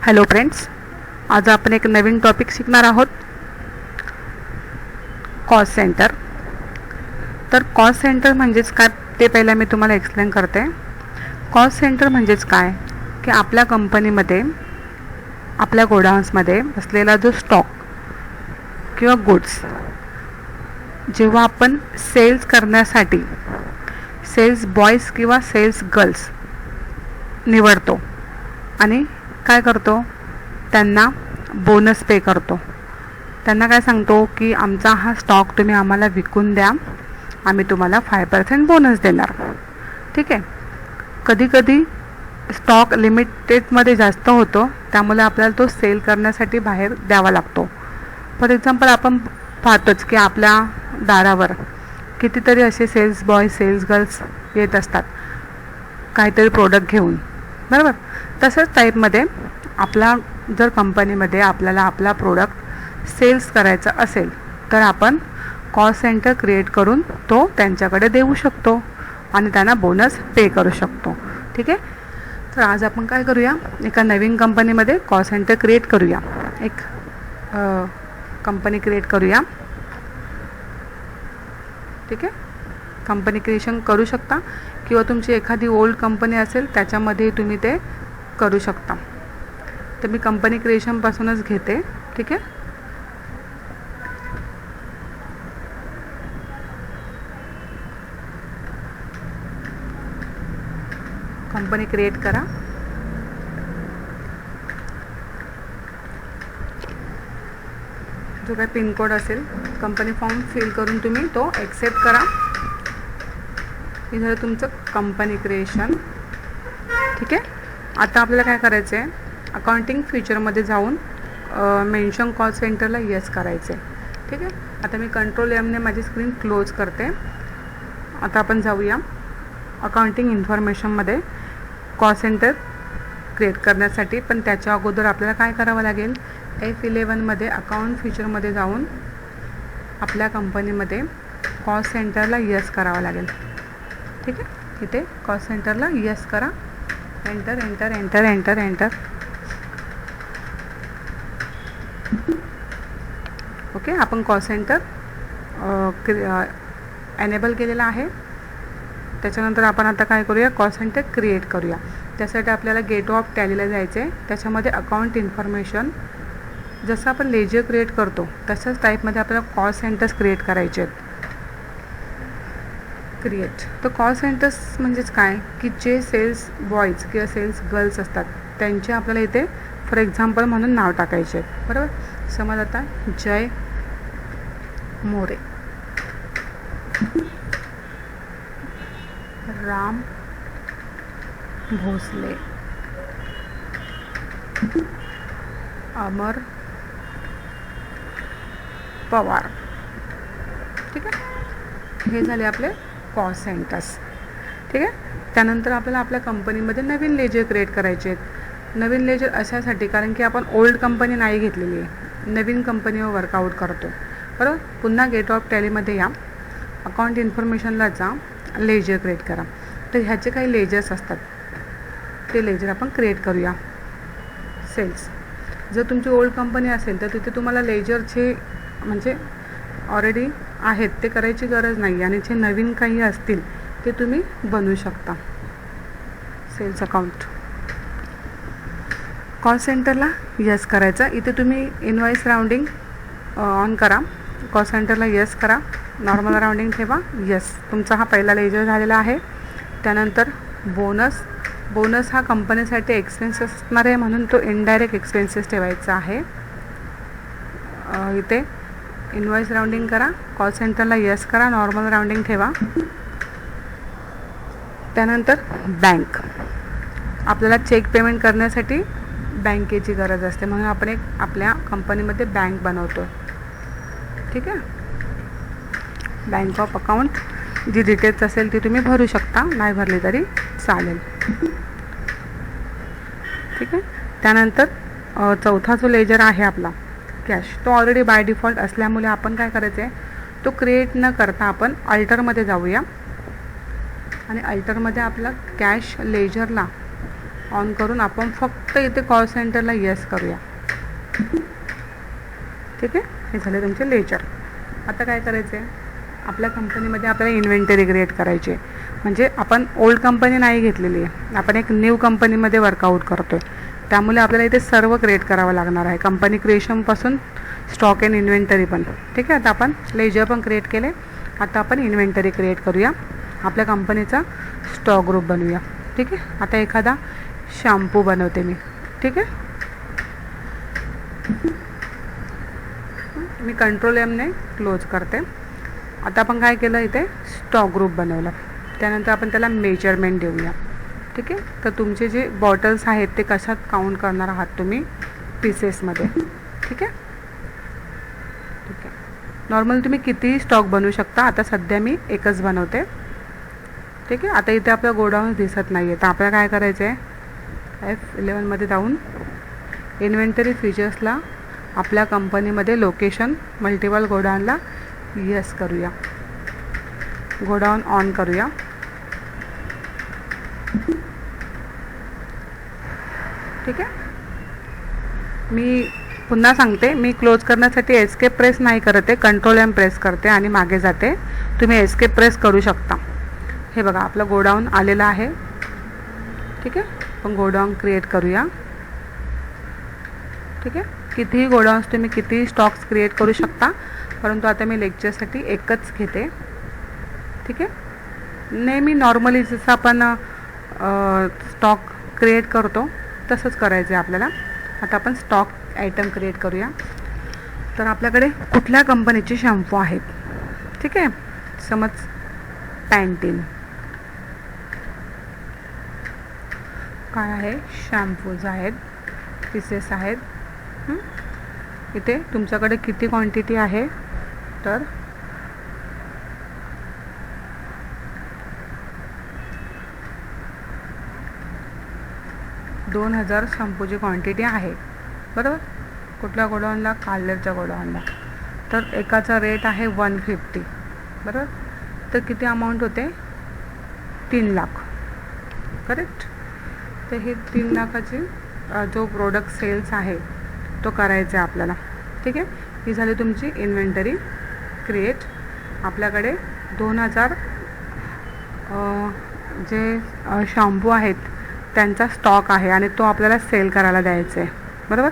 Hello friends, आज आपण एक नवीन टॉपिक शिकणार आहोत, कॉस्ट सेंटर. तर कॉस्ट सेंटर म्हणजेच काय ते पहिला मी तुम्हाला एक्सप्लेन करते. कॉस्ट सेंटर म्हणजेच काय की आपल्या कंपनीमध्ये, आपल्या गोडाऊन्समध्ये असलेला जो स्टॉक किंवा गुड्स जेव्हा आपण सेल्स करण्यासाठी सेल्स बॉयज किंवा सेल्स गर्ल्स निवडतो आणि काय करतो, त्यांना बोनस पे करतो. त्यांना काय सांगतो की आमचा हा स्टॉक तुम्ही आम्हाला विकून द्या, आम्ही तुम्हाला 5% बोनस देणार. ठीक आहे. कधीकधी स्टॉक लिमिटेडमध्ये जास्त होतो, त्यामुळे आपल्याला तो सेल करण्यासाठी बाहेर द्यावा लागतो. फॉर एक्झाम्पल आपण पाहतोच की आपल्या दारावर कितीतरी असे सेल्स बॉय सेल्स गर्ल्स येत असतात काहीतरी प्रोडक्ट घेऊन, बरोबर. तसंच टाईपमध्ये आपला जर कंपनीमध्ये आपल्याला आपला प्रोडक्ट सेल्स करायचा असेल तर आपण कॉस्ट सेंटर क्रिएट करून तो त्यांच्याकडे देऊ शकतो आणि त्यांना बोनस पे करू शकतो. ठीक आहे. तर आज आपण काय करूया, एका नवीन कंपनीमध्ये कॉस्ट सेंटर क्रिएट करूया. एक कंपनी क्रिएट करूया. ठीक आहे. कंपनी क्रिएशन करू शकता किंवा तुमची एखादी ओल्ड कंपनी असेल त्याच्यामध्ये तुम्ही ते करू शकता. तर मी कंपनी क्रिएशनपासूनच घेते. ठीक आहे. कंपनी क्रिएट करा. जो काही पिनकोड असेल कंपनी फॉर्म फिल करून तुम्ही तो ॲक्सेप्ट करा. हे झालं तुमचं कंपनी क्रिएशन. ठीक आहे. आता आपल्याला काय करायचं आहे, अकाउंटिंग फीचरमध्ये जाऊन मेन्शन कॉस्ट सेंटरला येस करायचं आहे. ठीक आहे. आता मी कंट्रोल एमने माझी स्क्रीन क्लोज करते. आता आपण जाऊया अकाउंटिंग इन्फॉर्मेशनमध्ये कॉस्ट सेंटर क्रिएट करण्यासाठी. पण त्याच्या अगोदर आपल्याला काय करावं लागेल, F11मध्ये अकाउंट फीचरमध्ये जाऊन आपल्या कंपनीमध्ये कॉस्ट सेंटरला येस करावं लागेल. ठीक आहे. इथे कॉस्ट सेंटरला येस करा. Enter enter enter enter enter. Okay. आपण कॉस्ट सेंटर एनेबल केलेला आहे. त्याच्यानंतर आपण आता काय करूया, कॉस्ट सेंटर क्रिएट करूया. त्यासाठी आपल्याला गेट ऑफ टॅलीला जायचं आहे. त्याच्यामध्ये अकाउंट इन्फॉर्मेशन, जसं आपण लेजर क्रिएट करतो तसंच टाईपमध्ये आपल्याला कॉस्ट सेंटर्स क्रिएट करायचे आहेत. क्रिएट. तर कॉस्ट सेंटर्स म्हणजेच काय की जे सेल्स बॉयज किंवा सेल्स गर्ल्स असतात त्यांचे आपल्याला इथे फॉर एक्झाम्पल म्हणून नाव टाकायचे आहेत. बरोबर. समज आता जय मोरे, राम भोसले, अमर पवार. ठीक आहे. हे झाले आपले कॉस्ट सेंटर्स. ठीक आहे. त्यानंतर आपल्याला आपल्या कंपनीमध्ये नवीन लेजर क्रिएट करायचे आहेत. नवीन लेजर अशासाठी कारण की आपण ओल्ड कंपनी नाही घेतलेली आहे, नवीन कंपनीवर वर्कआउट करतो. बरोबर. पुन्हा गेट ऑफ टॅलीमध्ये या, अकाउंट इन्फॉर्मेशनला जा, लेजर क्रिएट करा. तर ह्याचे काही लेजर्स असतात, ते लेजर आपण क्रिएट करूया. सेल्स, जर तुमची ओल्ड कंपनी असेल तर तिथे तुम्हाला लेजरचे म्हणजे ऑलरेडी आहेत ते करायची गरज नाही, आणि जे नवीन काही असतील ते तुम्ही बनवू शकता. सेल्स अकाउंट कॉस्ट सेंटरला यस करायचं. इथे तुम्ही इनवॉइस राउंडिंग ऑन करा. कॉस्ट सेंटरला यस करा, नॉर्मल राउंडिंग ठेवा. यस. तुमचा हा पहिला लेजर झालेला आहे. त्यानंतर बोनस. बोनस हा कंपनीसाठी एक्सपेन्स असणार आहे म्हणून तो इनडायरेक्ट एक्सपेन्सेस ठेवायचा आहे. इथे इनवॉइस राउंडिंग करा, कॉस्ट सेंटरला यस करा, नॉर्मल राउंडिंग ठेवा. त्यानंतर बँक. आपल्याला चेक पेमेंट करण्यासाठी बँकेची गरज असते म्हणून आपण एक आपल्या कंपनीमध्ये बँक बनवतो. ठीक आहे. बँक ऑफ अकाउंट, जी डिटेल्स असेल ती तुम्ही भरू शकता, नाही भरली तरी चालेल. ठीक आहे. त्यानंतर चौथा जो लेजर आहे आपला कॅश, तो ऑलरेडी बाय डिफॉल्ट असल्यामुळे आपण काय करायचं आहे, तो क्रिएट न करता आपण अल्टरमध्ये जाऊया आणि अल्टरमध्ये आपला कॅश लेजरला ऑन करून आपण फक्त इथे कॉल सेंटरला येस करूया. ठीक आहे, हे झाले तुमचे लेजर. आता काय करायचं आहे, आपल्या कंपनीमध्ये आपल्याला इन्व्हेंटरी क्रिएट करायची आहे. म्हणजे आपण ओल्ड कंपनी नाही घेतलेली आहे, आपण एक न्यू कंपनीमध्ये वर्कआउट करतो आहे. त्यामुळे आपल्याला इथे सर्व क्रिएट करावं लागणार आहे, कंपनी क्रिएशनपासून स्टॉक अँड इन्व्हेंटरी पण. ठीक आहे, आता आपण लेजर पण क्रिएट केले. आता आपण इन्व्हेंटरी क्रिएट करूया, आपल्या कंपनीचा स्टॉक ग्रुप बनवूया. ठीक आहे, आता एखादा शॅम्पू बनवते मी. ठीक आहे, मी कंट्रोल एमने क्लोज करते. आता आपण काय केलं, इथे स्टॉक ग्रुप बनवला. त्यानंतर आपण त्याला मेजरमेंट देऊया. ठीक आहे, तर तुमचे जे बॉटल्स आहेत ते कशात काउंट करणार आहात तुम्ही, पीसेसमध्ये. ठीक आहे, ठीक आहे. नॉर्मल तुम्ही कितीही स्टॉक बनवू शकता. आता सध्या मी एकच बनवते. ठीक आहे, आता इथे आपल्या गोडाऊन दिसत नाही आहे, तर आपल्याला काय करायचं आहे, F11मध्ये जाऊन इन्व्हेंटरी फीचर्सला आपल्या कंपनीमध्ये लोकेशन मल्टिपल गोडाऊनला यस करूया. गोडाऊन ऑन करूया. ठीक आहे, मी पुन्हा सांगते, मी क्लोज करण्यासाठी एस्केप प्रेस नाही करते, कंट्रोल एम प्रेस करते आणि मागे जाते. तुम्ही एस्केप प्रेस करू शकता. हे बघा, आपलं गोडाऊन आलेलं आहे. ठीक आहे, आपण गोडाऊन क्रिएट करूया. ठीक आहे, कितीही गोडाऊन्स तुम्ही कितीही स्टॉक्स क्रिएट करू शकता, परंतु आता मी लेक्चरसाठी एकच घेते. ठीक आहे, नेहमी नॉर्मली जसं आपण स्टॉक क्रिएट करतो तसंच करायचं आहे आपल्याला. आता आपण स्टॉक आयटम क्रिएट करूया. तर आपल्याकडे कुठल्या कंपनीचे शॅम्पू आहेत. ठीक आहे, समज पॅन्टीन काय आहे, शॅम्पूज आहेत, पीसेस आहेत. इथे तुमच्याकडे किती क्वांटिटी आहे, तर 2000 शॅम्पूची क्वांटिटी आहे. बरोबर, कुठल्या गोडाऊनला, काल्लेरच्या गोडाऊनला. तर एकाचा रेट आहे 150. बरोबर, तर किती अमाऊंट होते, 3 लाख. करेक्ट. तर हे 3 लाखाची जो प्रोडक्ट सेल्स आहे तो करायचा आहे आपल्याला. ठीक आहे, ही झाली तुमची इन्व्हेंटरी क्रिएट. आपल्याकडे 2000 जे शॅम्पू आहेत त्यांचा स्टॉक आहे आणि तो आपल्याला सेल करायला द्यायचा आहे. बरोबर,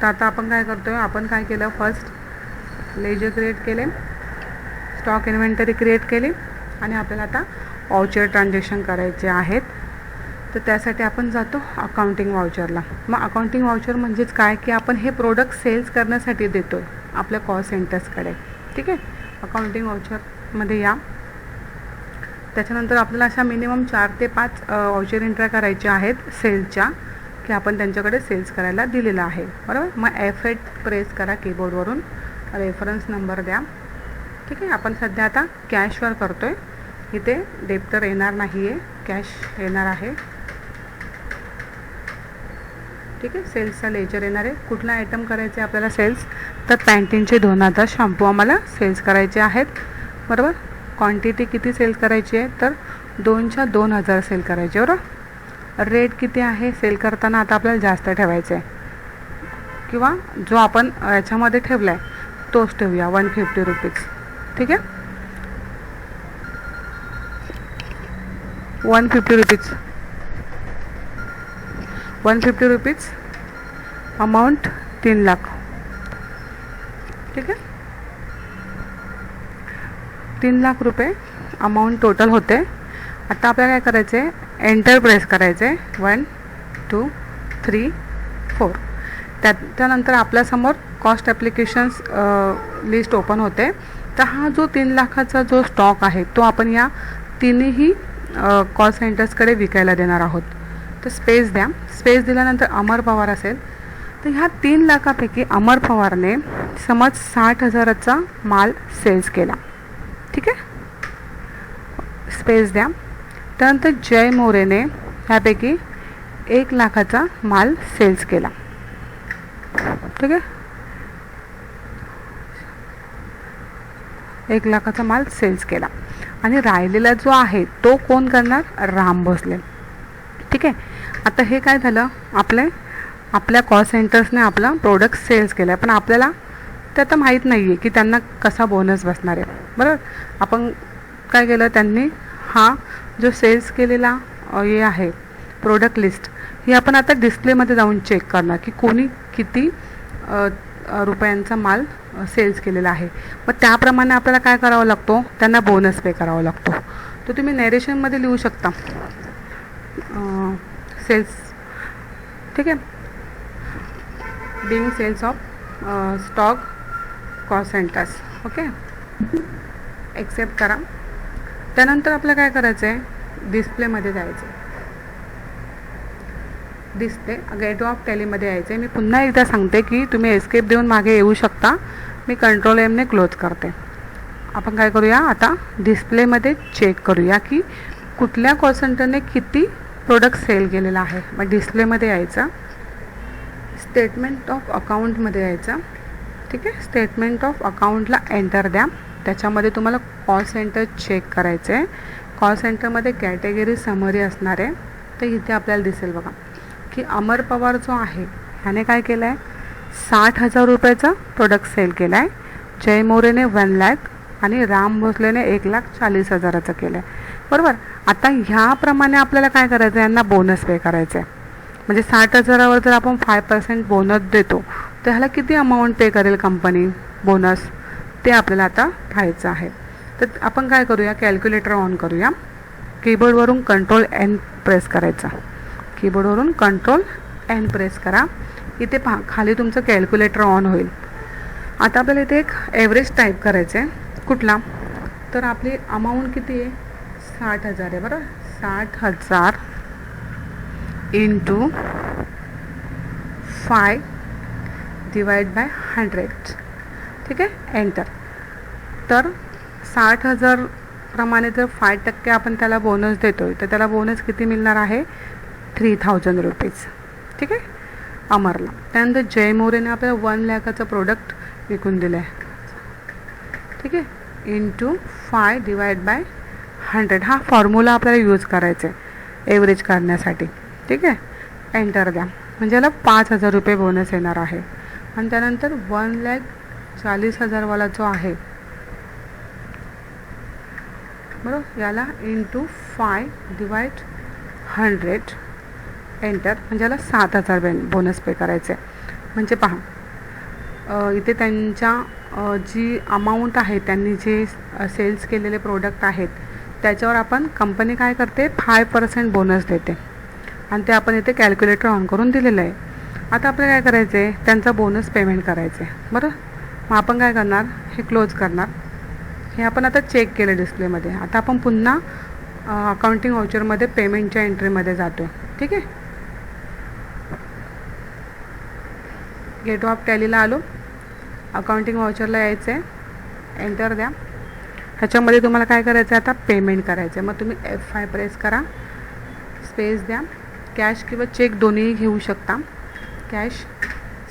तर आता आपण काय करतो आहे, आपण काय केलं, फर्स्ट लेजर क्रिएट केले, स्टॉक इन्व्हेंटरी क्रिएट केली आणि आपल्याला आता वाउचर ट्रान्झॅक्शन करायचे आहेत. तर त्यासाठी आपण जातो अकाउंटिंग वाउचरला. मग अकाउंटिंग वाउचर म्हणजेच काय, की आपण हे प्रोडक्ट सेल्स करण्यासाठी देतो आहे आपल्या कॉस्ट सेंटर्सकडे. ठीक आहे, अकाउंटिंग वाउचरमध्ये या. त्याच्यानंतर आपल्याला अशा मिनिमम 4 ते 5 वाउचर एंट्र्या करायच्या आहेत सेल्सच्या, की आपण त्यांच्याकडे सेल्स करायला दिलेला आहे. बरोबर, मग F8 प्रेस करा कीबोर्डवरून, रेफरन्स नंबर द्या. ठीक आहे, आपण सध्या आता कॅशवर करतो आहे. इथे डेप्टर येणार नाही आहे, कॅश येणार आहे. ठीक आहे, सेल्सचा लेजर येणार आहे. कुठला आयटम करायचे आपल्याला सेल्स, तर पॅन्टीनचे 2000 शॅम्पू आम्हाला सेल्स करायचे आहेत. बरोबर, क्वांटिटी किती सेल करायची आहे, तर 2च्या 2000 सेल करायचे. बरोबर, रेट किती आहे सेल करताना, आता आपल्याला जास्त ठेवायचं आहे किंवा जो आपण याच्यामध्ये ठेवला आहे तोच ठेवूया, 150 रुपीज. ठीक आहे, 150 रुपीज, 150 रुपीज अमाऊंट 3 लाख. ठीक आहे, 3 लाख रुपये अमाऊंट टोटल होते. आता आपल्याला काय करायचं आहे, एंटर प्रेस करायचं आहे, 1 2 3 4. त्यानंतर आपल्यासमोर कॉस्ट ॲप्लिकेशन्स लिस्ट ओपन होते. तर हा जो 3 लाखाचा जो स्टॉक आहे तो आपण या तिन्ही कॉस्ट सेंटर्सकडे विकायला देणार आहोत. तर स्पेस द्या. स्पेस दिल्यानंतर अमर पवार असेल, तर ह्या 3 लाखापैकी अमर पवारने समज 60,000चा माल सेल्स केला. ठीक आहे, स्पेस द्या. त्यानंतर जय मोरेने ह्यापैकी 1 लाखाचा माल सेल्स केला. ठीक आहे, 1 लाखाचा माल सेल्स केला आणि राहिलेला जो आहे तो कोण करणार, राम भोसले. ठीक आहे, आता हे काय झालं, आपल्या कॉस्ट सेंटर्सने आपला प्रोडक्ट सेल्स केला आहे, पण आपल्याला ते आता माहीत नाही आहे की त्यांना कसा बोनस बसणार आहे. बरोबर, आपण काय केलं, त्यांनी हा जो सेल्स केलेला हे आहे प्रोडक्ट लिस्ट, ही आपण आता डिस्प्लेमध्ये जाऊन चेक करणार की कोणी किती रुपयांचा माल सेल्स केलेला आहे. मग त्याप्रमाणे आपल्याला काय करावं लागतो, त्यांना बोनस पे करावा लागतो. तो तुम्ही नॅरेशनमध्ये लिहू शकता, सेल्स, ठीक आहे, being sales of stock cost centers. Okay, accept करा. त्यानंतर आपल्याला काय करायचं आहे, डिस्प्लेमध्ये जायचं आहे. डिस्प्ले गेट ऑफ टॅलीमध्ये यायचं आहे. मी पुन्हा एकदा सांगते की तुम्ही एस्केप देऊन मागे येऊ शकता. मी कंट्रोल एमने क्लोज करते. आपण काय करूया, आता डिस्प्लेमध्ये चेक करूया की कुठल्या कॉस्ट सेंटरने किती प्रोडक्ट सेल केलेला आहे. मग डिस्प्लेमध्ये यायचं, स्टेटमेंट ऑफ अकाउंटमध्ये यायचं, ठीक आहे. स्टेटमेंट ऑफ अकाउंटला एंटर द्या. त्याच्यामध्ये तुम्हाला कॉस्ट सेंटर चेक करायचं आहे. कॉस्ट सेंटरमध्ये कॅटेगरी समरी असणार आहे. तर इथे आपल्याला दिसेल बघा की अमर पवार जो आहे ह्याने काय केलं आहे, 60,000 रुपयाचा प्रोडक्ट सेल केला आहे. जय मोरेने 1 लाख आणि राम भोसलेने 1,40,000चं केलं आहे. बरोबर, आता ह्याप्रमाणे आपल्याला काय करायचं आहे, यांना बोनस पे करायचं आहे. म्हणजे 60,000वर जर आपण 5% बोनस देतो तर ह्याला किती अमाऊंट पे करेल कंपनी बोनस, ते आपल्याला आता पाहायचं आहे. तर आपण काय करूया, कॅल्क्युलेटर ऑन करूया. कीबोर्डवरून कंट्रोल एन प्रेस करायचा. कीबोर्डवरून कंट्रोल एन प्रेस करा. इथे पहा खाली तुमचं कॅल्क्युलेटर ऑन होईल. आता आपल्याला इथे एक ॲव्हरेज टाईप करायचं आहे. कुठला, तर आपली अमाऊंट किती आहे, 60,000 आहे. बरोबर, 60,000 इंटू 5 डिवाइड बाय 100, ठीक आहे, एंटर. तर 60,000 प्रमाणे जर 5% आपण त्याला बोनस देतो आहे तर त्याला बोनस किती मिळणार आहे, 3,000 रुपीज, ठीक आहे, अमरला. त्यानंतर जय मोरेने आपल्याला 1 लाखाचं प्रोडक्ट विकून दिलं आहे, ठीक आहे, इंटू 5 डिवाइड बाय 100. हा फॉर्म्युला आपल्याला यूज करायचा आहे एव्हरेज करण्यासाठी, ठीक आहे. एंटर द्या. म्हणजे याला 5,000 रुपये बोनस येणार आहे. आणि त्यानंतर 1,40,000 वाला जो आहे, बरोबर, याला इंटू 5 डिवाइड 100 एंटर. म्हणजे याला 7,000 बोनस पे करायचे. म्हणजे पहा इथे त्यांच्या जी अमाऊंट आहे, त्यांनी जे सेल्स केलेले प्रोडक्ट आहेत त्याच्यावर आपण कंपनी काय करते, 5% बोनस देते. आणि ते आपण इथे कॅल्क्युलेटर ऑन करून दिलेलं आहे. आता आपल्याला काय करायचं आहे, त्यांचा बोनस पेमेंट करायचं आहे. बरं, मग आपण काय करणार, हे क्लोज करणार. हे आपण आता चेक केलं डिस्प्लेमध्ये. आता आपण पुन्हा अकाउंटिंग व्हाउचरमध्ये पेमेंटच्या एंट्रीमध्ये जातो, ठीक आहे. गेट ऑफ टॅलीला आलो, अकाउंटिंग व्हाउचरला यायचं आहे, एंटर द्या. ह्याच्यामध्ये तुम्हाला काय करायचं आहे, आता पेमेंट करायचं आहे. मग तुम्ही F5 प्रेस करा, स्पेस द्या. कॅश किंवा चेक दोन्हीही घेऊ शकता. Cash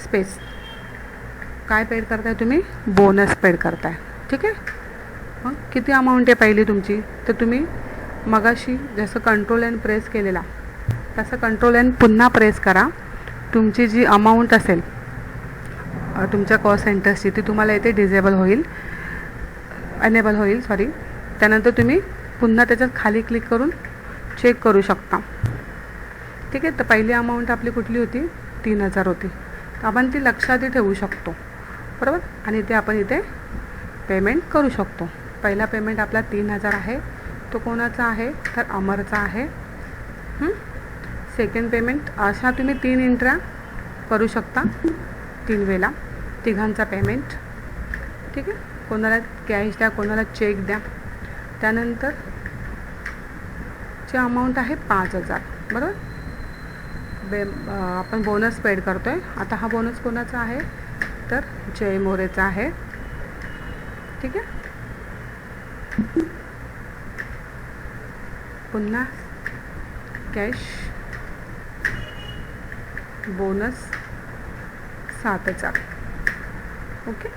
space. काय पेड करताय तुम्ही, बोनस पेड करताय, ठीक आहे. मग किती अमाऊंट आहे पहिली तुमची, तर तुम्ही मगाशी जसं कंट्रोल एन प्रेस केलेला तसं कंट्रोल एन पुन्हा प्रेस करा. तुमची जी अमाऊंट असेल तुमच्या कॉस्ट सेंटर्सची ती तुम्हाला इथे डिजेबल होईल, अनेबल होईल, सॉरी. त्यानंतर तुम्ही पुन्हा त्याच्यात खाली क्लिक करून चेक करू शकता, ठीक आहे. तर पहिली अमाऊंट आपली कुठली होती, 3,000 होती. तर आपण ती लक्षातही ठेवू शकतो, बरोबर. आणि ते आपण इथे पेमेंट करू शकतो. पहिला पेमेंट आपला 3,000 आहे, तो कोणाचा आहे, तर अमरचा आहे. सेकंड पेमेंट अशा तुम्ही 3 एंट्र्या करू शकता, 3 वेळेला तिघांचा पेमेंट, ठीक आहे. कोणाला कॅश द्या, कोणाला चेक द्या. त्यानंतर ची अमाऊंट आहे 5,000, बरोबर. आपण बोनस पेड करतो आहे. आता हा बोनस कोणाचा आहे, तर जय मोरेचा आहे, ठीक आहे. पुन्हा कॅश बोनस 7,000, ओके.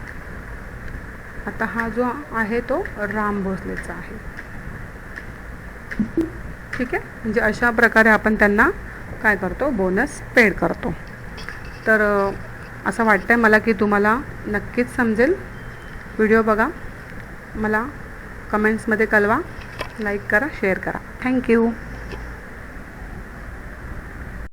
आता हा जो आहे तो राम भोसलेचा आहे, ठीक आहे. म्हणजे अशा प्रकारे आपण त्यांना काय करतो, बोनस पेड करतो. तर असं वाटतं आहे मला की तुम्हाला नक्कीच समजेल. व्हिडिओ बघा, मला कमेंट्समध्ये कळवा, लाईक करा, शेअर करा. थँक्यू.